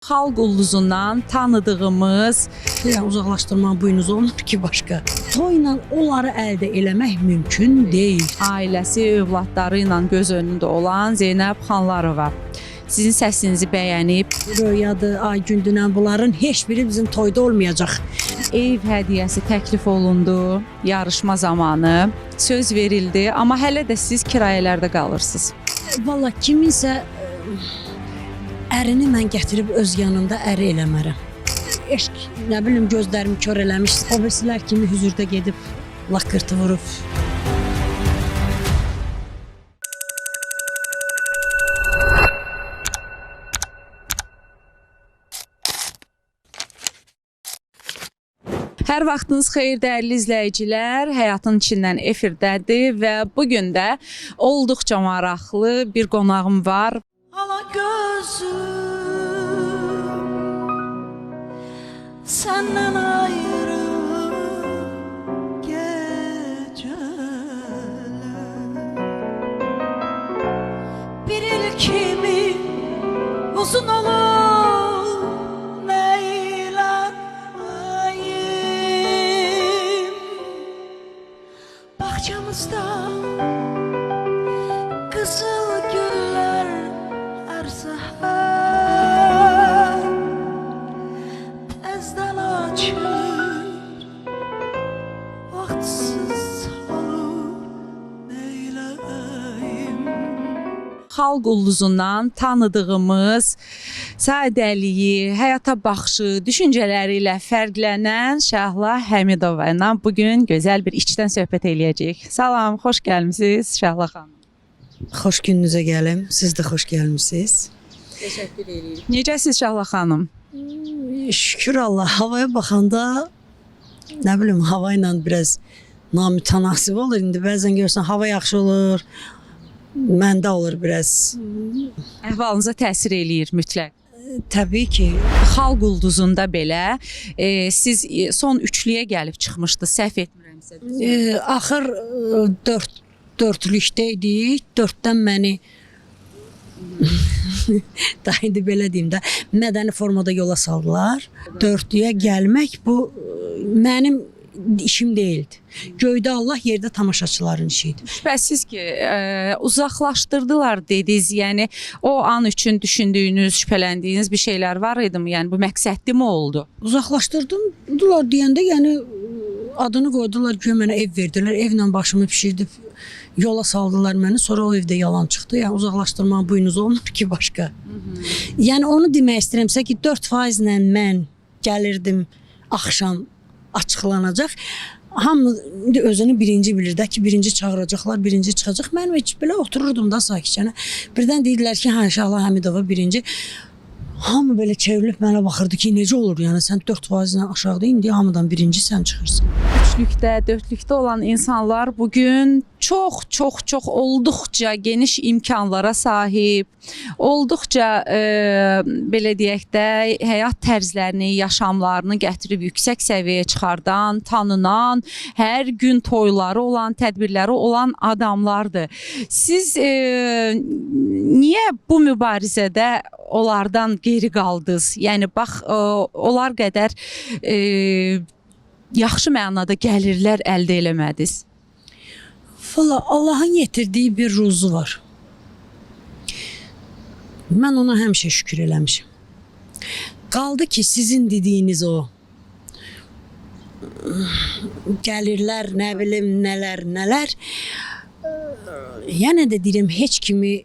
Xalq ulduzundan tanıdığımız uzaqlaşdırmaq buyunuz olmur ki başqa. Toyla onları əldə eləmək mümkün deyil. ailəsi, övladları ilə göz önündə olan Zeynəb Xanlarova. Sizin səsinizi bəyənib, Röyadır, Aygündünən bunların heç biri bizim toyda olmayacaq. ev hədiyyəsi təklif olundu yarışma zamanı. Söz verildi, amma hələ də siz kirayələrdə qalırsınız. Valla kiminsə ərini mən gətirib öz yanında əri eləmərəm. Eşq, nə bilim gözlərimi kör eləmiş. O birisilər kimi hüzurda gedib lakırtı vurub. Hər vaxtınız xeyir dəyərli izləyicilər. Həyatın içindən efirdədir və bugün də olduqca maraqlı bir qonağım var. Ala gözüm senden ayrı geceler bir il kimi uzun olur neyleyim bahçemizde kızıl güller her seher tezden açır vaktsiz olur neyleyim. Xalq ulduzundan tanıdığımız sadəliyi, həyata baxışı, düşüncələri ilə fərqlənən Şəhla Həmidova ilə bugün gözəl bir içdən söhbət eləyəcəyik. Salam, xoş gəlmisiniz Şəhla xanım. Xoş gününüzə gəlim. Siz də xoş gəlmisiniz. Təşəkkür edirik. Necəsiz Şəhla xanım? Şükür Allah. Havaya baxanda nə bilim hava ilə biraz namütənasib olur. İndi bəzən görsən hava yaxşı olur. Məndə olur biraz. Əhvalınıza təsir eləyir mütləq. Təbii ki, Xalq ulduzunda belə siz son üçlüyə gəlib çıxmışdınız, səhv etmirəmsə. axır dördlükdə idik. Dörddən məni daha indi belə deyim də mədəni formada yola saldılar. Dördlüyə gəlmək bu mənim işim deyildi. Göydə Allah, yerdə tamaşaçıların işidir. Şübhəsiz ki, uzaqlaşdırdılar dediniz. Yəni o an üçün düşündüyünüz, şübhələndiyiniz bir şeylər var idimi? Yəni bu məqsədli mi oldu? Uzaqlaşdırdılar deyəndə, yəni adını qoydular ki, mənə ev verdilər. Evlə başımı pişirdib yola saldılar məni. Sonra o evdə yalan çıxdı. Yəni uzaqlaşdırmaq buyunuz olmur ki başqa. Yəni onu demək istəyirəmsə ki, 4% ilə mən gəlirdim axşam açıqlanacaq. Hamı özünü birinci bilir də ki, birinci çağıracaqlar, birinci çıxacaq. Mən heç belə otururdum da sakitcənə. Birdən dedilər ki, Şəhla Həmidova birinci. Hamı belə çevrilib mənə baxırdı ki, necə olur? Yəni sən 4%-dən aşağıda indi hamıdan birinci sən çıxırsan. Üçlükdə, dördlükdə olan insanlar bugün çox olduqca geniş imkanlara sahib, olduqca belə deyək də həyat tərzlərini, yaşamlarını gətirib yüksək səviyyəyə çıxardan, tanınan, hər gün toyları olan, tədbirləri olan adamlardır. Siz niyə bu mübarizədə onlardan geri qaldınız? Yəni bax, onlar qədər yaxşı mənada gəlirlər əldə eləmədiniz. Valla Allah'ın yetirdiği bir ruzu var. Mən ona həmişə şükür eləmişim. Qaldı ki, sizin dediyiniz o gəlirlər, nə bilim, nələr. Yəni də deyirəm, heç kimi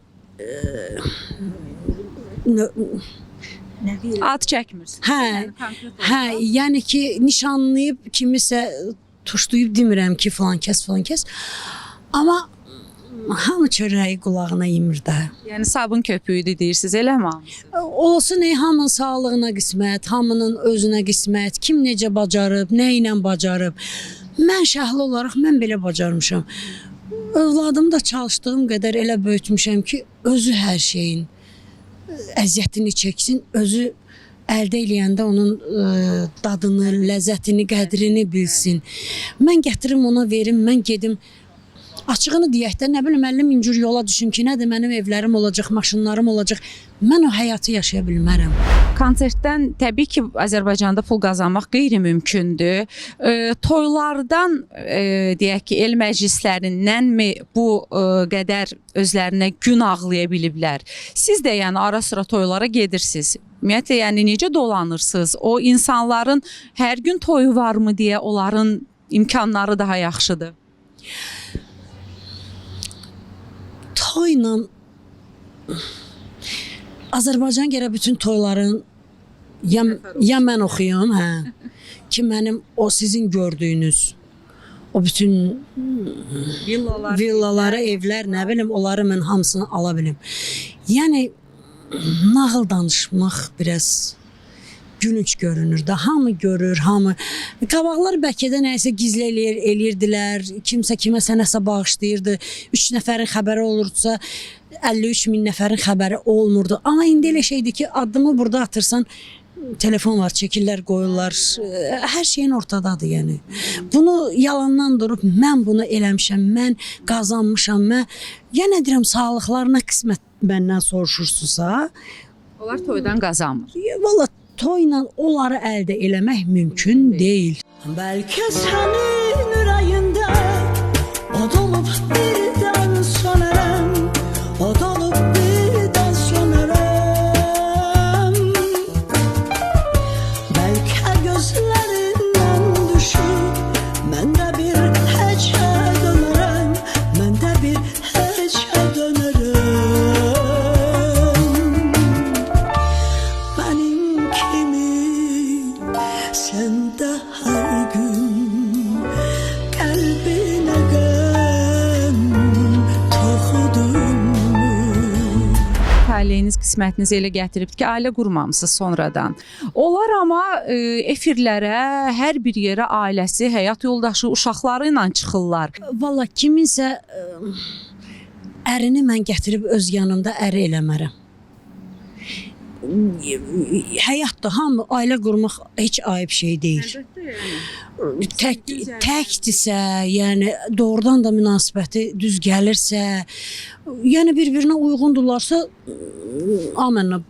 Ad çəkmirsiniz. Hə, yəni ki, nişanlayıb kimisə tuşlayıb demirəm ki, falan kəs. Amma hamı çörəyi qulağına yemir də. Yəni sabun köpüyüdür deyirsiniz, eləmi? Olsun, hamının sağlığına qismət, hamının özünə qismət, kim necə bacarıb, nə ilə bacarıb. Mən şəhli olaraq mən belə bacarmışam. Övladımı da çalışdığım qədər elə böyütmüşəm ki, özü hər şeyin əziyyətini çəksin, özü əldə eləyəndə onun dadını, ləzzətini, qədrini bilsin. Mən gətirim ona verim, mən gedim Açığını deyək də, nə bilim 50 min cür yola düşüm ki, nədir mənim evlərim olacaq, maşınlarım olacaq. Mən o həyatı yaşaya bilmərəm. Konsertdən təbii ki, Azərbaycanda pul qazanmaq qeyri-mümkündür. Toylardan deyək ki, el məclislərindənmi bu qədər özlərinə gün ağlaya biliblər? Siz də yəni ara sıra toylara gedirsiniz. Ümumiyyətlə, yəni necə dolanırsınız? O insanların hər gün toyu varmı deyə onların imkanları daha yaxşıdır. Toyla Azərbaycan gərək bütün toyların ya mən oxuyum, hə, ki mənim o sizin gördüyünüz o bütün villaları, evlər, nə bilim, onları mən hamısını ala bilim. Yəni nağıl danışmaq biraz gülünç görünür də. Hamı görür, hamı. Qabaqlar bəlkə də nəyisə gizli eləyirdilər. Kimsə kiməsə nəsə bağışlayırdı. 3 nəfərin xəbəri olursa 53 min nəfərin xəbəri olmurdu. Amma indi elə şeydir ki, addımı burada atırsan telefon var, çəkirlər, qoyurlar. Hər şeyin ortadadır yəni. Bunu yalandan durub mən bunu eləmişəm, mən qazanmışam, mən yenə deyirəm sağlıqlarına qismət məndən soruşursunuzsa, Onlar toydan qazanmır. Valla toyla onları əldə eləmək mümkün deyil. Belki senin yüreğinde o dolup birden sönerim, o dolup birden sönerim. Belki gözlerinden düşüp ben de bir hece dönerim, ben de bir hece dönerim. Benim kimi sen de her gün kalbine gəm toxudun mu? Taleyiniz, qismətiniz elə gətirib ki, ailə qurmamısınız sonradan. Onlar amma efirlərə, hər bir yerə ailəsi, həyat yoldaşı, uşaqları ilə çıxırlar. Valla kiminsə ərini mən gətirib öz yanımda əri eləmərəm. Həyatda hamı ailə qurmaq heç ayıb şey deyil. Təkdirsə, yəni doğrudan da münasibəti düz gəlirsə, yəni bir-birinə uyğundurlarsa, amənlə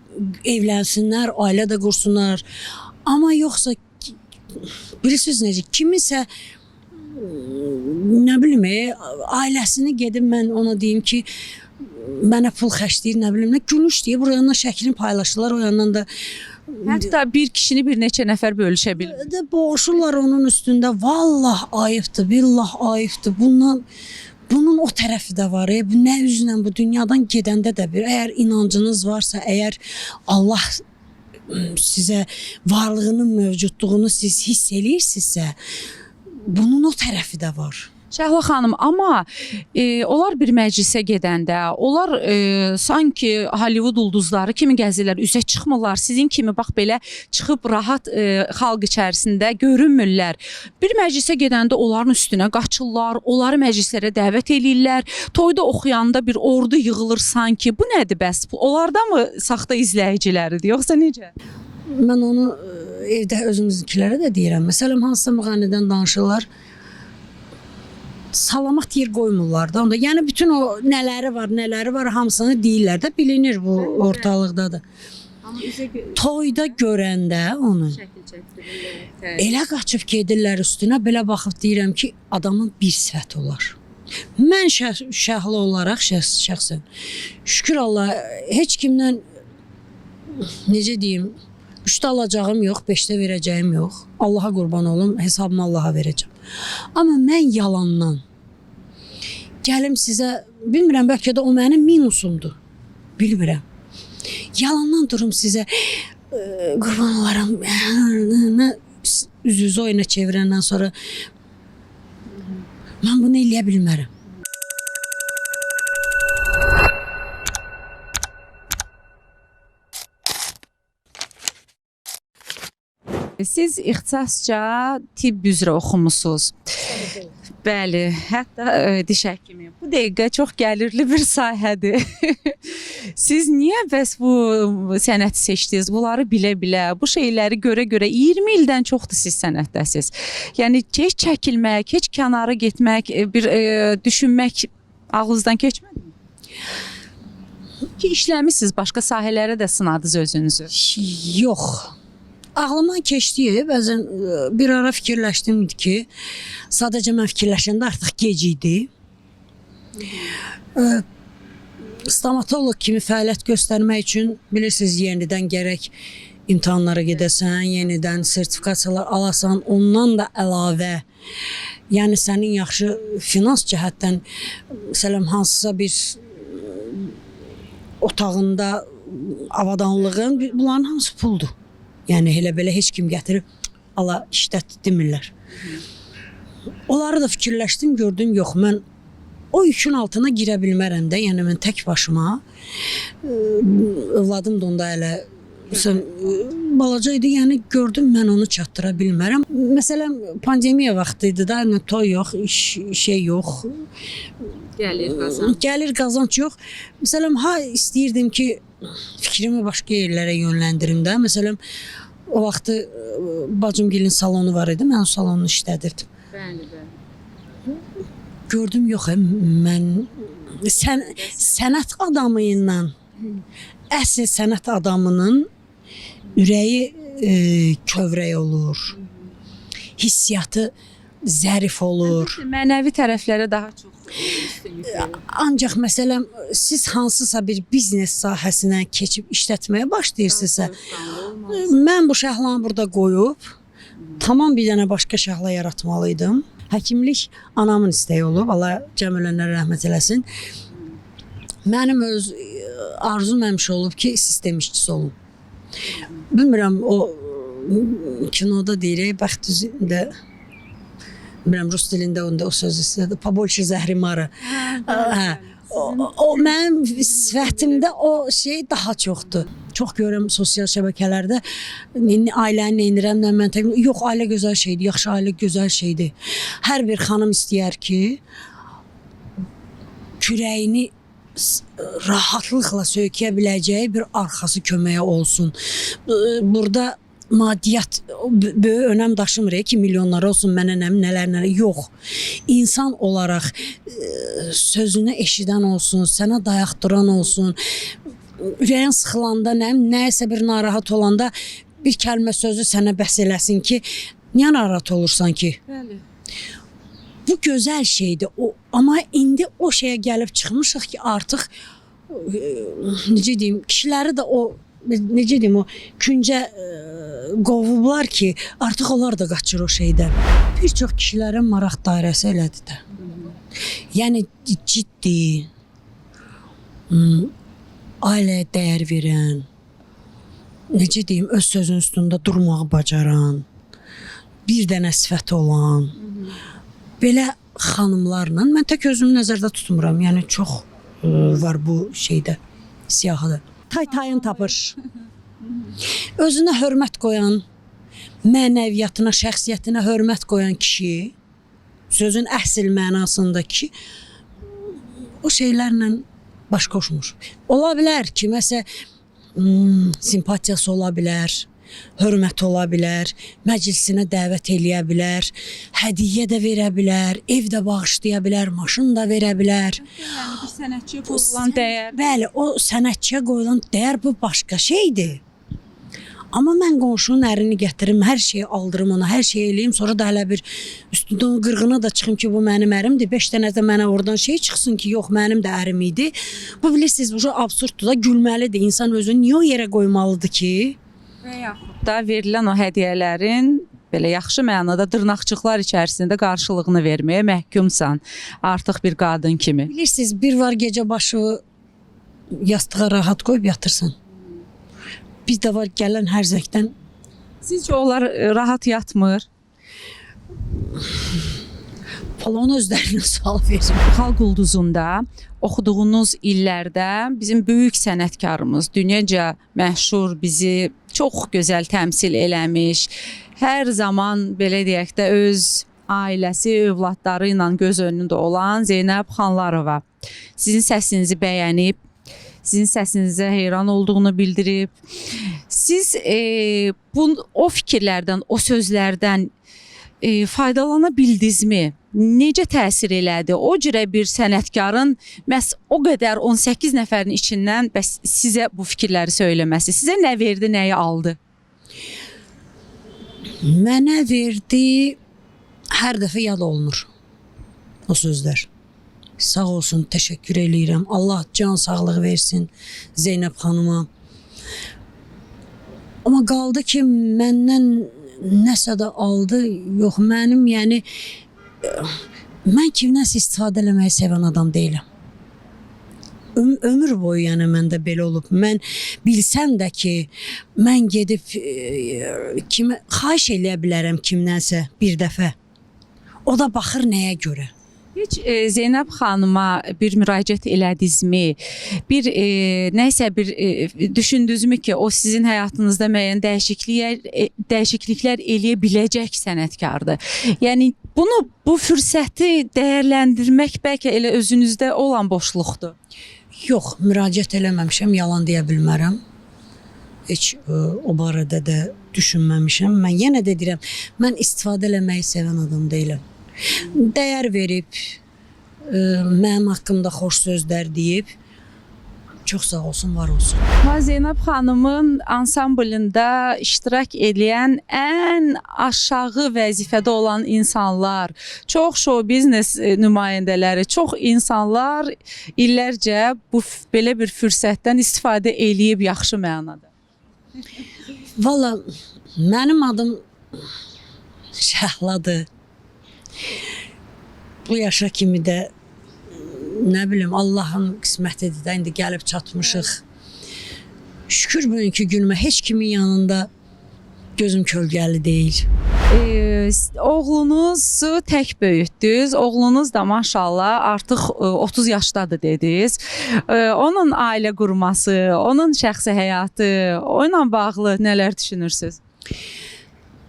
evlənsinlər, ailə də qursunlar. Amma yoxsa bilirsiniz necə, kimisə nə bilim, ailəsini gedib mən ona deyim ki, mənə pul xərcləyir, nə bilim, nə gülüş deyir, bu yandan şəklini paylaşırlar, o yandan da Hətta bir kişini bir neçə nəfər bölüşə bilir. boğuşurlar onun üstündə. Vallah ayıbdır, billah ayıbdır. Bunun o tərəfi də var. Bu nə üzlə bu dünyadan gedəndə də bir, əgər inancınız varsa, əgər Allah sizə varlığının mövcudluğunu siz hiss eləyirsinizsə, bunun o tərəfi də var. Şəhla xanım, amma onlar bir məclisə gedəndə, onlar sanki Hollywood ulduzları kimi gəzirlər, üzə çıxmırlar. Sizin kimi bax belə çıxıb rahat xalq içərisində görünmürlər. Bir məclisə gedəndə onların üstünə qaçırlar, onları məclislərə dəvət eləyirlər. Toyda oxuyanda bir ordu yığılır sanki. Bu nədir bəs? Onlarda mı saxta izləyiciləridir, yoxsa necə? Mən onu evdə özümüzünkilərə də deyirəm. Məsələn, hansısa müğənnidən danışırlar, salamat yer qoymurlar da onda. Yəni bütün o nələri var, hamısını deyirlər də, bilinir bu ortalıqda da. Toyda görəndə onu elə qaçıb gedirlər üstünə, belə baxıb deyirəm ki, adamın bir sifəti olar. Mən şəhlı olaraq şəxsən şükür Allah heç kimdən necə deyim, 3-də alacağım yox, 5-də verəcəyim yox. Allaha qurban olum, hesabımı Allaha verəcəm. Amma mən yalandan gəlim sizə, bilmirəm, bəlkə də o mənim minusumdur, bilmirəm. Yalandan durum sizə qurban olaram, üz-üzə oyuna çevirəndən sonra mən bunu eləyə bilmərəm. Siz ixtisasca tibb üzrə oxumusunuz. Bəli, hətta diş həkimi. Bu dəqiqə çox gəlirli bir sahədir. Siz niyə bəs bu sənəti seçdiniz? Bunları bilə-bilə, bu şeyləri görə-görə 20 ildən çoxdur siz sənətdəsiz. Yəni heç çəkilmək, heç kənara getmək, bir düşünmək ağlınızdan keçmədi? Ki işləmisiniz, başqa sahələrə də sınadınız özünüzü. Yox. Ağlımdan keçdi. Bəzən bir ara fikirləşdim ki, sadəcə mən fikirləşəndə artıq gec idi. Stomatoloq kimi fəaliyyət göstərmək üçün bilirsiniz, yenidən gərək imtahanlara gedəsən, yenidən sertifikasiyalar alasan, ondan da əlavə, yəni sənin yaxşı finans cəhətdən məsələn hansısa bir otağında avadanlığın, bunların hamısı puldur. Yəni elə belə heç kim gətirib ala işlət demirlər. Onları da fikirləşdim, gördüm, yox, mən o yükün altına girə bilmərəm də, yəni mən tək başıma, övladım da onda elə balaca idi, yəni gördüm mən onu çatdıra bilmərəm. Məsələn, pandemiya vaxtı idi da, toy yox, şey yox. Gəlir qazanc yox. Məsələn, istəyirdim ki, fikrimi başqa yerlərə yönləndirim də. Məsələn, o vaxtı bacımgilin salonu var idi, mən o salonu işlədirdim. Bəli. Gördüm, yox, mən sənət adamı ilə, əsl sənət adamının ürəyi kövrək olur, hissiyatı zərif olur. Mənəvi tərəflərə daha çox. Ancaq məsələn, siz hansısa bir biznes sahəsinə keçib işlətməyə başlayırsınızsa, mən bu şəhlanı burada qoyub, tamam bir dənə başqa şəhla yaratmalıydım. Həkimlik anamın istəyi olub, Allah cəm ölənlərə rəhmət eləsin. Mənim öz arzum həmişə olub ki, sistem işçisi olum. Bilmirəm, o kinoda deyirək, bəxt üzündə, bilmirəm, rus dilində onda o söz istədir, pobольше zəhrimarı. O mənim sifətimdə o şey daha çoxdur. Çox görürəm sosial şəbəkələrdə ailəni neynirəm, mən yox, ailə gözəl şeydir, yaxşı ailə gözəl şeydir. Hər bir xanım istəyər ki, kürəyini rahatlıqla söykəyə biləcəyi bir arxası köməyə olsun. Burada maddiyyat böyük önəm daşımır ki, milyonlar olsun, mənə nələr, yox. İnsan olaraq sözünü eşidən olsun, sənə dayaqdıran olsun, ürəyin sıxılanda, nəyəsə bir narahat olanda bir kəlmə sözü sənə bəs eləsin ki, niyə narahat olursan ki? Bəli. Bu gözəl şeydir. Amma indi o şeyə gəlib çıxmışıq ki, artıq necə deyim, kişiləri də o necə deyim, o küncə qovublar ki, artıq onlar da qaçır o şeydən. Bir çox kişilərin maraq dairəsi elədir də. Yəni ciddi, ailəyə dəyər verən, necə deyim, öz sözün üstündə durmağı bacaran, bir dənə sifəti olan, belə xanımlarla, mən tək özümü nəzərdə tutmuram, yəni çox var bu şeydə, siyahıda. Tay-tayın tapır. Özünə hörmət qoyan, mənəviyyatına, şəxsiyyətinə hörmət qoyan kişi, sözün əsl mənasında kişi, o şeylərlə baş qoşmur. Ola bilər ki, məsələn, simpatiyası ola bilər, hörməti ola bilər, məclisinə dəvət eləyə bilər, hədiyyə də verə bilər, ev də bağışlaya bilər, maşın da verə bilər. Yəni bir sənətçiyə qoyulan dəyər. Bəli, o sənətçiyə qoyulan dəyər bu başqa şeydir. Amma mən qonşunun ərini gətirim, hər şeyi aldırım ona, hər şeyi eləyim, sonra da hələ bir üstündə onun qırğına da çıxım ki, bu mənim ərimdir. 5 dənə də mənə oradan şey çıxsın ki, yox, mənim də ərim idi. Bu bilirsiniz, bu absurddur da, gülməlidir. İnsan özünü niyə o yerə qoymalıdır ki? Və yaxud da verilən o hədiyyələrin belə yaxşı mənada dırnaqçıqlar içərisində qarşılığını verməyə məhkumsan. Artıq bir qadın kimi. Bilirsiniz, bir var gecə başı yastığa rahat qoyub yatırsan. Bir də var gələn hər zəkdən. Sizcə onlar rahat yatmır? Falan özlərinə sual verir. Xalq Ulduzunda oxuduğunuz illərdə bizim böyük sənətkarımız, dünyaca məşhur, bizi çox gözəl təmsil eləmiş, hər zaman belə deyək də öz ailəsi, övladları ilə göz önündə olan Zeynəb Xanlarova sizin səsinizi bəyənib, sizin səsinizə heyran olduğunu bildirib. Siz o fikirlərdən, o sözlərdən faydalana bildinizmi? Necə təsir elədi? O cürə bir sənətkarın məhz o qədər 18 nəfərin içindən bəs sizə bu fikirləri söyləməsi sizə nə verdi, nəyi aldı? Mənə verdi, hər dəfə yad olunur o sözlər. Sağ olsun, təşəkkür eləyirəm. Allah can sağlığı versin Zeynəb xanıma. Amma qaldı ki, məndən nəsə də aldı. Yox, mənim yəni mən kimdənsə istifadə eləməyi sevən adam deyiləm. Ömür boyu yəni məndə belə olub. Mən bilsəm də ki, mən gedib kimə xahiş eləyə bilərəm kimdənsə bir dəfə. O da baxır nəyə görə. Heç Zeynəb xanıma bir müraciət elədinizmi? Bir nəysə bir düşündünüzmü ki, o sizin həyatınızda müəyyən dəyişikliklər eləyə biləcək sənətkardır. Yəni bu fürsəti dəyərləndirmək bəlkə elə özünüzdə olan boşluqdur. Yox, müraciət eləməmişəm, yalan deyə bilmərəm. Heç o barədə də düşünməmişəm. Mən yenə də deyirəm, mən istifadə eləməyi sevən adam deyiləm. Dəyər verib, mənim haqqımda xoş sözlər deyib, çox sağ olsun, var olsun. Zeynəb xanımın ansamblında iştirak edən ən aşağı vəzifədə olan insanlar, çox show biznes nümayəndələri, çox insanlar illərcə belə bir fürsətdən istifadə eləyib yaxşı mənada. Valla, mənim adım Şəhladır. Bu yaşa kimi də nə bilim Allahın qismətidir də indi gəlib çatmışıq. Şükür bugünkü günümə heç kimin yanında gözüm kölgəli deyil. Oğlunuzu tək böyütdünüz. Oğlunuz da maşallah artıq 30 yaşdadır dediniz. Onun ailə qurması, onun şəxsi həyatı, onunla bağlı nələr düşünürsünüz?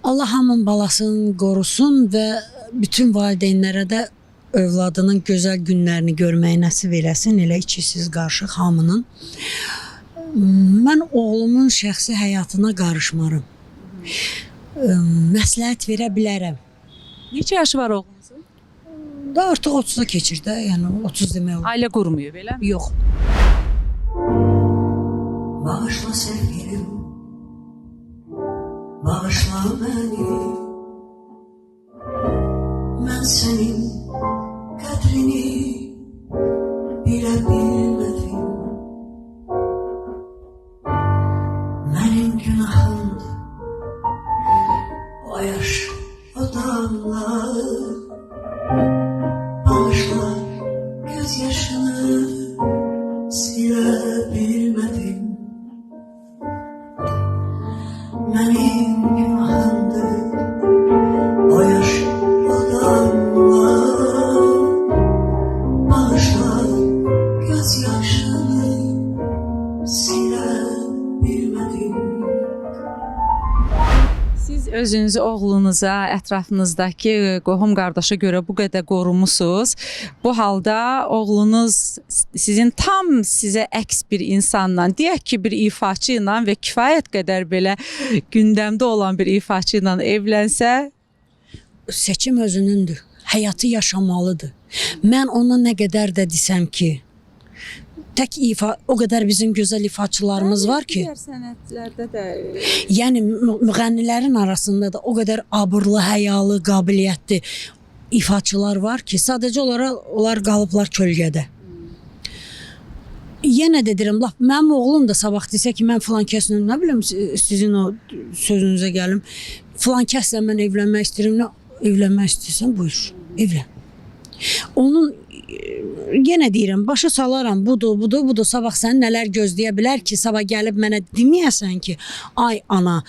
Allah hamının balasını qorusun və bütün valideynlərə də övladının gözəl günlərini görməyi nəsib eləsin, elə ikisiz qarışıq hamının. Mən oğlumun şəxsi həyatına qarışmarım. Məsləhət verə bilərəm. Neçə yaşı var oğlunuzun? Da artıq 30'a keçir də, yəni 30 demək olur. Ailə qurmuyor, belə mi? Yox. Bağışla sevgilim, bağışla beni. Mən sənin qədrini bilə bilmədim. Mənim günahımdır o yaş, o damlar. Bağışla göz yaşını silə bilmədim. Mənim günahımdır o yaş, o damlar. Bağışla göz yaşını silə bilmədim. Siz özünüzü oğlunuza, ətrafınızdakı qohum-qardaşa görə bu qədər qorumusunuz. Bu halda oğlunuz sizin tam sizə əks bir insanla, deyək ki, bir ifaçı ilə və kifayət qədər belə gündəmdə olan bir ifaçı ilə evlənsə, Seçim özünündür. Həyatı yaşamalıdır. Mən ona nə qədər də desəm ki, tək ifa, o qədər bizim gözəl ifaçılarımız var ki, digər sənətlərdə də yəni müğənnilərin arasında da o qədər abırlı, həyalı, qabiliyyətli ifaçılar var ki, sadəcə olaraq onlar qalıblar kölgədə. Yenə də deyirəm, laf mənim oğlum da sabah desə ki, mən filan kəslə, nə bilim sizin o sözünüzə gəlim, filan kəslə mən evlənmək istəyirəm, evlənmək istəyirsən, buyur, evlən. Onun yenə deyirəm, başa salaram, budur, sabah səni nələr gözləyə bilər ki, sabah gəlib mənə deməyəsən ki, ay ana,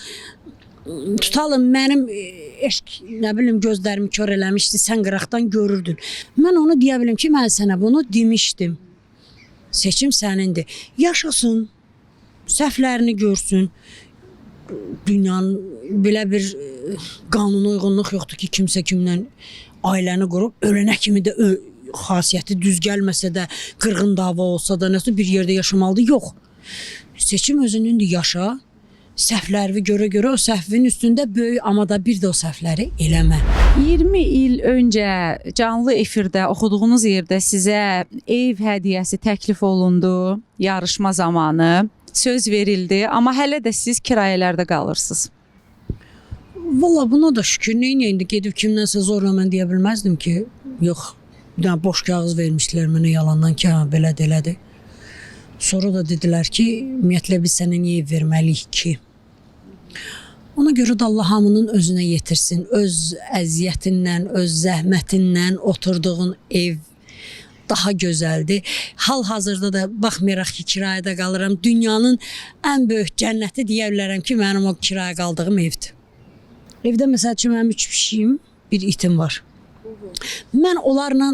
tutalım mənim eşq, nə bilim gözlərimi kör eləmişdi, sən qıraqdan görürdün. Mən onu deyə bilim ki, mən sənə bunu demişdim. Seçim sənindir. Yaşasın, səhvlərini görsün. Dünyanın belə bir qanuna uyğunluq yoxdur ki, kimsə kimdən ailəni qurub, ölənə kimi də xasiyyəti düz gəlməsə də, qırğın dava olsa da, nəsə bir yerdə yaşamalıdır. Yox. Seçim özünündür, yaşa. Səhvləri görə o səhvin üstündə böyük, amma da bir də o səhvləri eləmə. 20 il öncə canlı efirdə oxuduğunuz yerdə sizə ev hədiyyəsi təklif olundu yarışma zamanı. Söz verildi, amma hələ də siz kirayələrdə qalırsınız. Valla buna da şükür. Neyin indi gedib kimdənsə zorla mən deyə bilməzdim ki, yox, bir dənə boş kağız vermişdilər mənə yalandan ki, belə də elədir. Sonra da dedilər ki, ümumiyyətlə biz sənə niyə ev verməliyik ki? Ona görə də Allah hamının özünə yetirsin. Öz əziyyətindən, öz zəhmətindən oturduğun ev daha gözəldir. Hal-hazırda da baxmayaraq ki, kirayədə qalıram. Dünyanın ən böyük cənnəti deyə bilərəm ki, mənim o kiraya qaldığım evdir. Evdə məsəl üçün mənim 3 pişiyim, bir itim var. Mən onlarla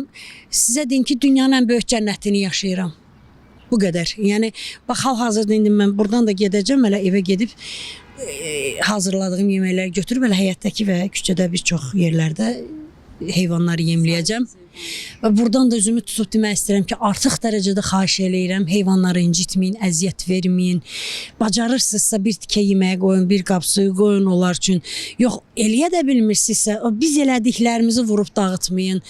sizə deyim ki, dünyanın ən böyük cənnətini yaşayıram. Bu qədər. Yəni, bax, hal-hazırda indi mən buradan da gedəcəm, elə evə gedib hazırladığım yeməkləri götürüb elə həyətdəki və küçədə bir çox yerlərdə heyvanları yemləyəcəm. Və buradan da üzümü tutub demək istəyirəm ki, artıq dərəcədə xahiş eləyirəm, heyvanları incitməyin, əziyyət verməyin. Bacarırsınızsa bir tikə yeməyə qoyun, bir qab suyu qoyun onlar üçün. Yox, eləyə də bilmirsinizsə, biz elədiklərimizi vurub dağıtmayın,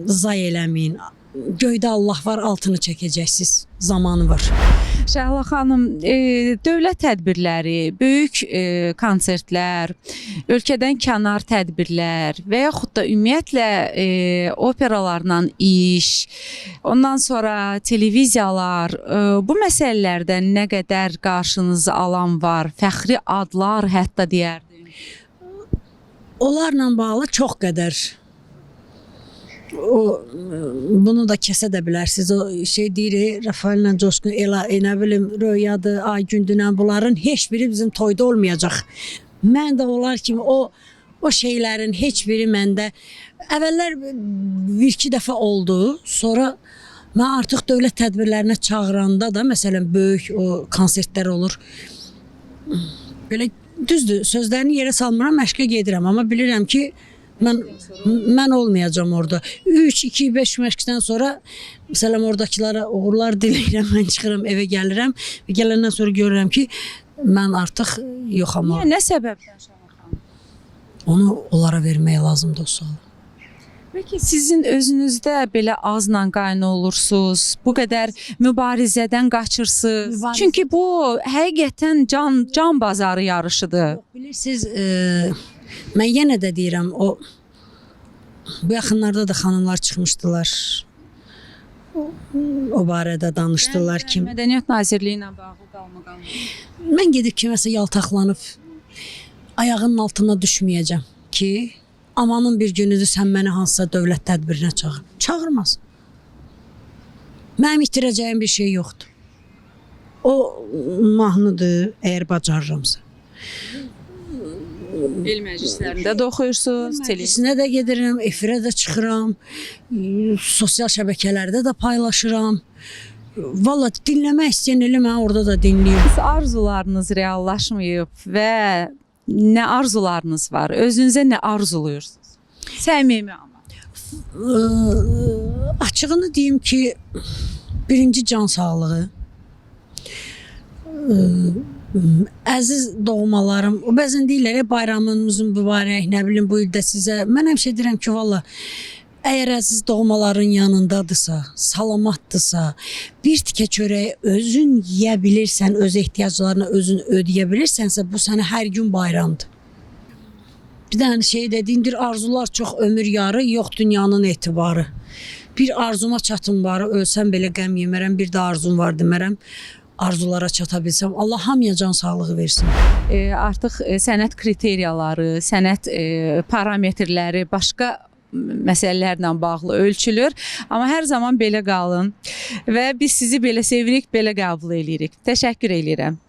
zay eləməyin. Göydə Allah var, altını çəkəcəksiniz, zamanı var. Şəhla xanım, dövlət tədbirləri, böyük konsertlər, ölkədən kənar tədbirlər və yaxud da ümumiyyətlə operalarla iş, ondan sonra televiziyalar, bu məsələlərdə nə qədər qarşınızı alan var, fəxri adlar hətta deyərdim. Onlarla bağlı çox qədər. Bunu da kəsə də bilərsiniz. O şey deyir, Rafael'lə Coşqun, nə bilim, Röyadır, Aygündünə, bunların heç biri bizim toyda olmayacaq. Mən də onlar kimi o şeylərin heç biri məndə əvvəllər bir-iki dəfə oldu. Sonra mən artıq dövlət tədbirlərinə çağıranda da, məsələn, böyük o konsertlər olur. Belə düzdür, sözlərini yerə salmıram, məşqə gedirəm, amma bilirəm ki, mən olmayacağım orada. 3-2-5 məşqdən sonra məsələn oradakılara uğurlar diləyirəm, mən çıxıram, evə gəlirəm və gələndən sonra görürəm ki, mən artıq yoxam. Niyə, nə səbəbdən Şəhla xanım? Onu onlara vermək lazımdır o sualı. Peki sizin özünüzdə belə azla qayna olursunuz, bu qədər mübarizədən qaçırsınız. Çünki bu həqiqətən can bazarı yarışıdır. Bilirsiniz, mən yenə də deyirəm, bu yaxınlarda da xanımlar çıxmışdılar. O barədə danışdılar ki, Mədəniyyət Nazirliyi ilə bağlı qalmaqal. Mən gedib kiməsə yaltaqlanıb ayağının altına düşməyəcəm ki, amanın bir günüdür sən məni hansısa dövlət tədbirinə çağır. Çağırmaz. Mənim itirəcəyim bir şey yoxdur. O mahnıdır, əgər bacarıramsa. El məclislərində də oxuyursunuz, Məclisinə də gedirəm, efirə də çıxıram, sosial şəbəkələrdə də paylaşıram. Valla dinləmək istəyən elə mən orada da dinləyim. Arzularınız reallaşmayıb və nə arzularınız var? Özünüzə nə arzuluyursunuz? Səmimi amma. Açığını deyim ki, birinci can sağlığı, əziz doğmalarım, bəzən deyirlər, bayramınızın mübarək, nə bilim, bu ildə sizə. Mən həmişə deyirəm ki, valla, əgər əziz doğmaların yanındadırsa, salamatdırsa, bir tikə çörəyi özün yeyə bilirsən, öz ehtiyaclarını özün ödəyə bilirsənsə, bu sənə hər gün bayramdır. Bir dənə şey dediyindir, arzular çox ömür yarı, yox dünyanın etibarı. Bir arzuma çatım var, ölsəm belə qəm yemərəm, bir də arzum var demərəm. Arzulara çata bilsəm, Allah hamıya can sağlığı versin. Artıq sənət kriteriyaları, sənət parametrləri başqa məsələlərlə bağlı ölçülür. Amma hər zaman belə qalın və biz sizi belə sevirik, belə qəbul edirik. Təşəkkür edirəm.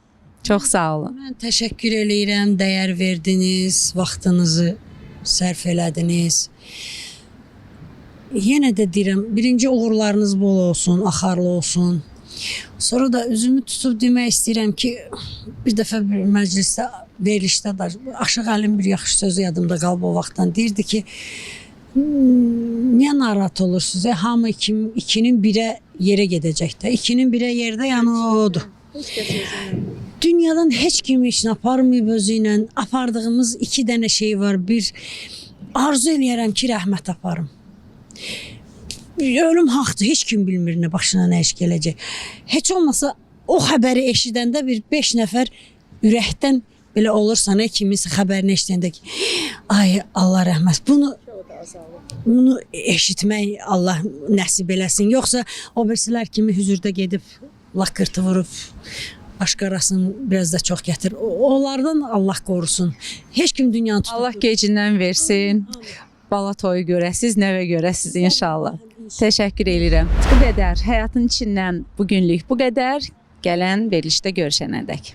Çox sağ olun. Mən təşəkkür eləyirəm, dəyər verdiniz, vaxtınızı sərf elədiniz. Yenə də deyirəm, birinci uğurlarınız bol olsun, axarlı olsun. Sonra da üzümü tutub demək istəyirəm ki, bir dəfə bir məclisdə, verilişdə da Aşıq Əlinin bir yaxşı sözü yadımda qalıb o vaxtdan. Deyirdi ki, Niyə narahat olursunuz? Hamı ikinin birə yerə gedəcək də. İkinin birə yerdə yəni odur. Dünyadan heç kim işini aparmayıb özü ilə. Apardığımız 2 dənə şey var. Bir, arzu eləyərəm ki, rəhmət aparım. Ölüm haqdır, heç kim bilmir nə başına nə iş gələcək. Heç olmasa o xəbəri eşidəndə bir 5 nəfər ürəkdən belə olursa, nə kiminsə xəbərini eşidəndə ki, ay Allah rəhmət. Bunu eşitmək Allah nəsib eləsin. Yoxsa o birisilər kimi hüzurda gedib lakırtı vurub başqarasını biraz da çox gətir. Onlardan Allah qorusun. Heç kim dünyanı tutub. Allah gecindən versin. Bala toyu görəsiz, nəvə görəsiz inşallah. Təşəkkür edirəm. Bu qədər. Həyatın içindən bugünlük bu qədər. Gələn verilişdə görüşənədək.